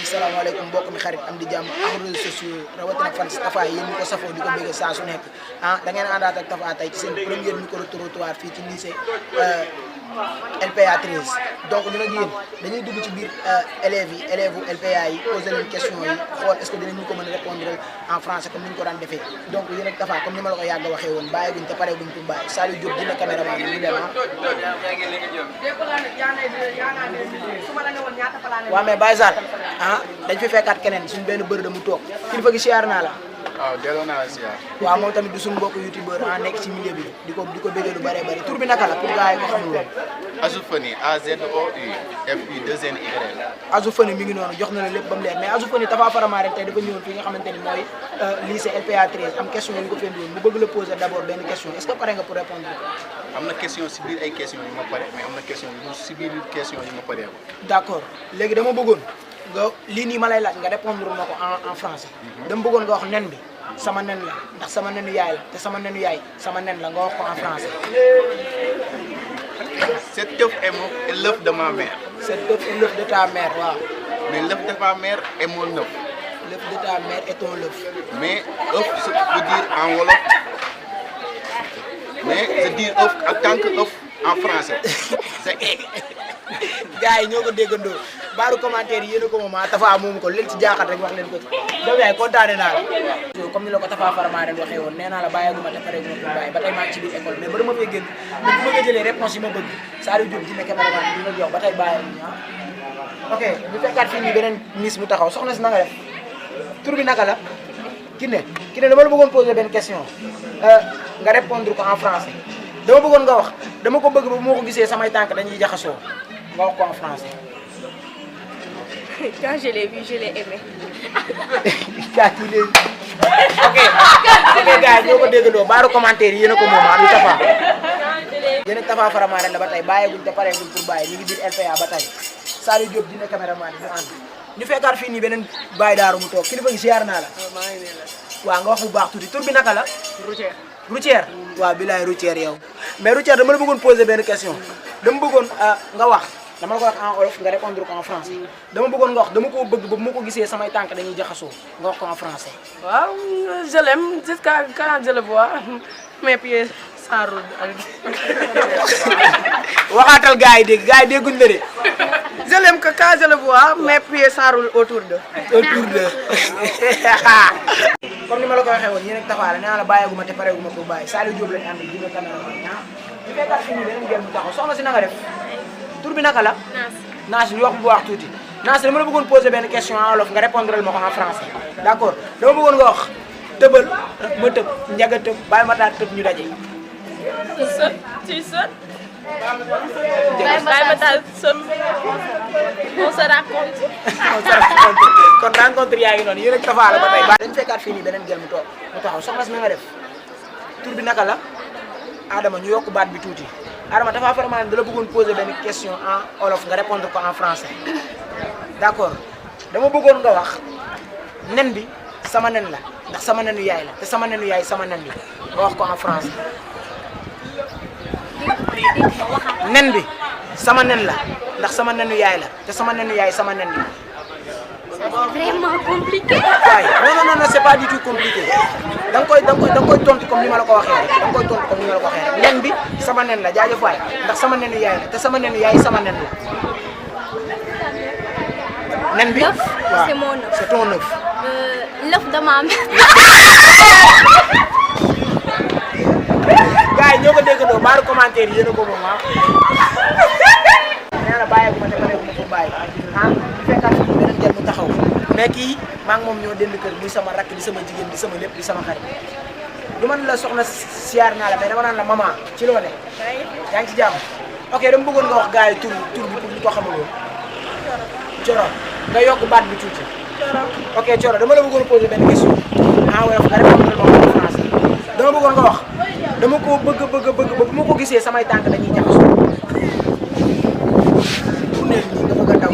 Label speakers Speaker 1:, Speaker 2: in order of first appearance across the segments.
Speaker 1: salaamaaleykum mbokk mi xarit am di jàmm ak réseaux sociaux rawatina fan si Tafa yéen ñu ko safoo di ko bëgg saa su nekk da ngeen àndaat ak Tafa tey ci seen premier micro trottoir fii ci lycée LPA 13 donc ñu nag yéen dañuy dugg ci biir élèves LPA yi poser leen question yi xool est-ce que dinañu ko mën a répondre en français comme ni ñu ko daan defee donc yéen ak Tafa comme ni ma la ko yàgg a waxee woon bàyyi guñ te pare guñ pour bàyyi Saliou Diop dina caméraman bi ñu dem waaw mais Baye Sall dañ fi fekkaat keneen suñu benn bër da mu toog kilifa gi siyaar naa la.
Speaker 2: waaw delloo naa la siyaar.
Speaker 1: waaw moom tamit du suñu mbokk youtubeur nekk ci milieu bi di ko bëggee lu bëree bëri tur bi naka la pour gars yi ko xamul woon.
Speaker 2: Azoufani AZOUFY
Speaker 1: Azoufani mi ngi noonu jox na la lépp ba mu leer mais Azoufani Tafa Faramareen tey dafa ñëwoon fi nga xamante ni mooy lycée LPA 13 am question yu ñu ko fendi woon mu bëgg la poser d'abord benn question est-ce que pare nga pour répondre.
Speaker 2: am na question si biir ay questions yu ma pare mais am na question yu si biir question yu ma paree ko.
Speaker 1: d'accord léegi dama bëggoon nga lii nii ma lay laaj nga répondre ma ko en français. dama bëggoon nga wax nen bi sama nen la ndax sama nenu yaay la te sama nenu yaay sama nen la nga wax ko en français.
Speaker 2: Cet œuf est l'œuf de ma mère.
Speaker 1: Cet œuf est l'œuf de ta mère, waaw.
Speaker 2: Mais l'œuf de ma mère est mon œuf.
Speaker 1: L'œuf de ta mère est ton œuf.
Speaker 2: Mais œuf veut dire en wolof. Mais je dis œuf en tant que œuf en français. C'est
Speaker 1: gars yi ñoo ko déggandoo baaru commentaire yi yéen a ko moom Tafa moomu ko leen ci jaaxal rek wax leen ko ci doom yaay kontaane naa la comme ni la ko Tafa Faramareen waxee woon nee naa la bàyyeeguma te pareeguma pour bàyyi ba tey maa ngi ci biir école mais ba dama fee génn mais bu ma nga jëlee réponse yi ma bëgg Saliou Diop dina caméraman bi dina jox ba tey bàyyi ok ñu fekkaat fii nii beneen miss mu taxaw soxna si na nga def tur bi naka la Kiné dama la bëggoon poser benn question nga répondre ko en français dama bëggoon nga wax dama ko bëgg ba moo ko gisee samay tànk dañuy jaxasoo nga wax ko en français.
Speaker 3: Quand je l'ai vu, je l'ai aimé.
Speaker 1: ok gars yi ñoo ko déggandoo baaru commentaire yi yéen a ko moom am Tafa. yéen a Tafa Faramareen la ba tey bàyyeeguñ te pareeguñ pour bàyyi ñu ngi biir LPA ba tey Saliou Diop dina caméraman bi ñu ànd ñu fekkaat fii nii beneen Baye Daaru mu toog kilifa gi siyaar naa la. waaw nga wax bu baax tuuti tur bi naka la. Routière waaw bilaay Routière yow mais Routière dama la bëggoon poser benn question dama bëggoon nga wax dama la ko wax en wolof nga répondre ko en français dama bëggoon nga wax dama ko bëgg ba bu ma ko gisee samay tànk dañuy jaxasoo nga wax ko en français.
Speaker 3: waaw je l'aime jusqu'à quand je le vois mes pieds s'enroulent.
Speaker 1: waxaatal gars yi dégg gars yi dégguñ la de.
Speaker 3: Je l'aime que quand je le vois mes pieds s'enroulent autour d'eux.
Speaker 1: comme ni ma la ko waxee woon yéen ak Tafa la nee naa la bàyyeeguma te pareeguma pour bàyyi Saliou Diop lañu ànd dina caméraman ñu fekkaat fii nii beneen ngeen bu taxaw soxna si na nga def tur bi naka la. Naas ñu wax bu baax tuuti Naas dama la bëggoon poser benn question en wolof nga répondre ma ko en français d'accord dama bëggoon nga wax tëbal ma tëb njaga tëb bàyyi ma taal tëb ñu daje.
Speaker 3: Tu sautes. Bàyyi ma taal saute. On se raconte.
Speaker 1: kon rencontre yaa ngi noonu yéen ak Tafa la ba tey. dañu fekkaat fii nii beneen ngeen mu toog mu taxaw soxna si na nga def tur bi naka la Adama ñu yokk baat bi tuuti Adama Tafa Faramareen da la bëggoon poser benn question en wolof nga répondre ko en français d'accord dama bëggoon nga wax nen bi sama nen la ndax sama nenu yaay la te sama nenu yaay sama nen la nga wax ko en français. nen bi sama nen la ndax sama nenu yaay la te sama nenu yaay sama nen la.
Speaker 4: C'est vraiment compliqué.
Speaker 1: waaye non c'est pas du tout compliqué da nga koy tontu comme ni ma la ko waxee rek da nga koy tontu comme ni ma la ko waxee rek nen bi sama nen la jaajëf waay ndax sama nenu yaay la te sama nenu yaay sama nen la. nen bi
Speaker 4: L'œuf,
Speaker 1: waaw
Speaker 4: c'est mon œuf.
Speaker 1: c'est ton œuf.
Speaker 4: L'œuf de ma mère.
Speaker 1: gars yi ñoo ko déggandoo baaru commentaire yi yéen a ko moom nee na bàyyeeku ma te pareeku ma pour bàyyi bu fekkaat fi beneen jël mu taxaw mais kii maa ngi moom ñoo dend kër muy sama rakk di sama jigéen di sama lépp di sama xarit du man la soxna siyaar naa la mais dama naan la maman ci loo ne yaa ngi ci jàmm ok dama bëggoon nga wax gars yi tur bi pour ñu ko xamul woon Coro nga yokk baat bi tuuti ok Coro dama la bëggoon poser benn question en wolof nga répondre ma en français dama bëggoon nga wax dama ko bëgg ba bu ma ko gisee samay tànk dañuy jaxasoo pour ne nii nga bëgg a daw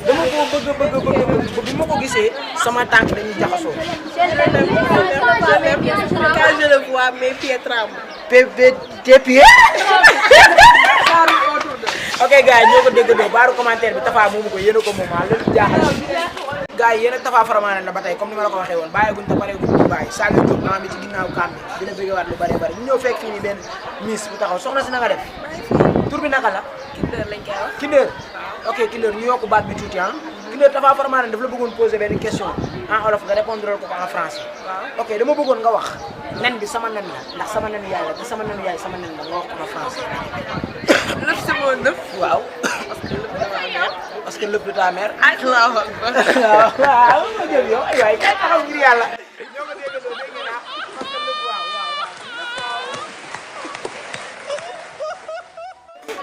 Speaker 1: dama ko bëgg ba bu ma ko gisee sama tànk dañuy jaxasoo.
Speaker 3: Quand je le vois voix, mes pieds tremblent.
Speaker 1: tes pieds. ok gars yi ñoo ko déggandoo baaru commentaire bi Tafa moomu ko yéen a ko moom leen jaaxal. gars yi yéen ak Tafa Faramareen la ba tey comme ni ma la ko waxee woon bàyyeeguñ te pareeguñ ñu bàyyi Sadio Diop maa ngi ci ginnaaw kàmm bi dina bëggewaat lu bëree bëri ñu ñëw fekk fii nii benn miss bu taxaw soxna si na nga def tur bi naka la.
Speaker 3: Kinder lañ koy wax.
Speaker 1: Kinder ok Kinder ñu yokk baat bi tuuti ah Kinder Tafa Faramareen daf la bëggoon poser benn question en olof nga répondre ko en français.
Speaker 3: waaw
Speaker 1: ok dama bëggoon nga wax nen bi sama nen la ndax sama nenu yaay la te sama nenu yaay sama nen la nga wax ko en français.
Speaker 3: L'œuf c'est mon œuf.
Speaker 1: waaw
Speaker 3: Parce que l'œuf de ma mère.
Speaker 1: parce que lépp daa mer.
Speaker 3: Allahu akbar.
Speaker 1: waaw waaw ma jël yow ay waay kay taxaw ngir yàlla. ñoo ko déggandoo dégg ngeen ah parce que lépp waaw.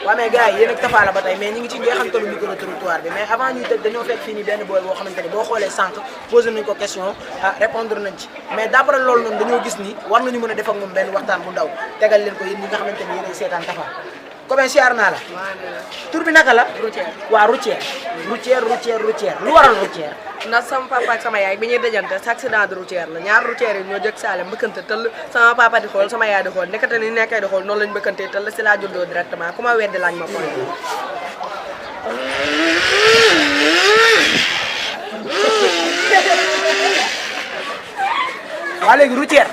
Speaker 1: waaw mais gars yi yéen ak Tafa la ba tey mais ñu ngi ci njeexantalu micro trottoir bi mais avant ñuy tëj dañoo fekk fii nii benn booy boo xamante ni boo xoolee sànq posé nañ ko question répondre nañ ci mais d'après loolu noonu dañoo gis ni war nañu mën a def ak moom benn waxtaan bu ndaw tegal leen ko yéen ñi nga xamante ni yéenay seetaan Tafa. comme siyaar naa la. tur bi naka la.
Speaker 3: Routière.
Speaker 1: waaw routière. routière lu waral routière.
Speaker 3: ndax sama papa ak sama yaay bi ñuy dajante accident de routière la ñaar routière yi ñoo jëkk saale mbëkkante tëll sama papa di xool sama yaay di xool nekkate ni nekkay di xool noonu lañ mbëkkantee tëll si laa juddoo directement ku ma weddi laaj ma ko.
Speaker 1: waa léegi routière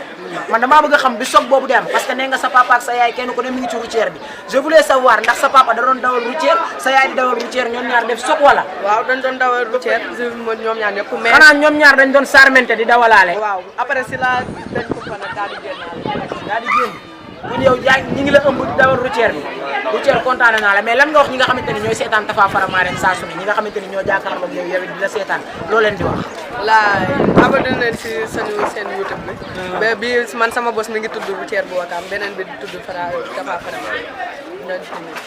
Speaker 1: man damaa bëgg a xam bi choc boobu di am parce que nee nga sa papa ak sa yaay kenn ku ne mi ngi ci routière bi je voulais savoir ndax sa papa da doon dawal routière sa yaay di dawal routière ñoom ñaar def choc wala.
Speaker 3: waaw dañ doon dawal routière ñoom ñaar ñëpp mais.
Speaker 1: xanaa ñoom ñaar dañ doon sarmente di dawalaale.
Speaker 3: waaw après si la dañ ko fa nag daal di génnaale.
Speaker 1: daal di génn kon yow yaa ñi ngi la ëmb di dawal routière bi routière kontaane naa la mais lan nga wax ñi nga xamante ni ñooy seetaan Tafa Faramareen saa su ne ñi nga xamante ni ñoo jàkkaarloog yow yow it di la seetaan loo leen di wax.
Speaker 3: laay abonné leen si seen YouTube bi. mais bii man sama bos mi ngi tudd routière bu Wakaam beneen bi di tudd Tafa Faramareen.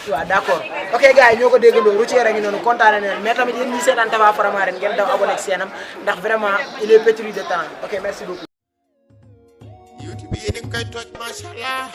Speaker 1: waaw d'accord ok gars yi ñoo ko déggandoo routière a ngi noonu kontaane na mais tamit yéen ñi seetaan Tafa Faramareen ngeen daw abonné ak seenam ndax vraiment il est pétri de talent ok merci beaucoup.
Speaker 5: YouTube yi yéen a ngi koy toj macha allah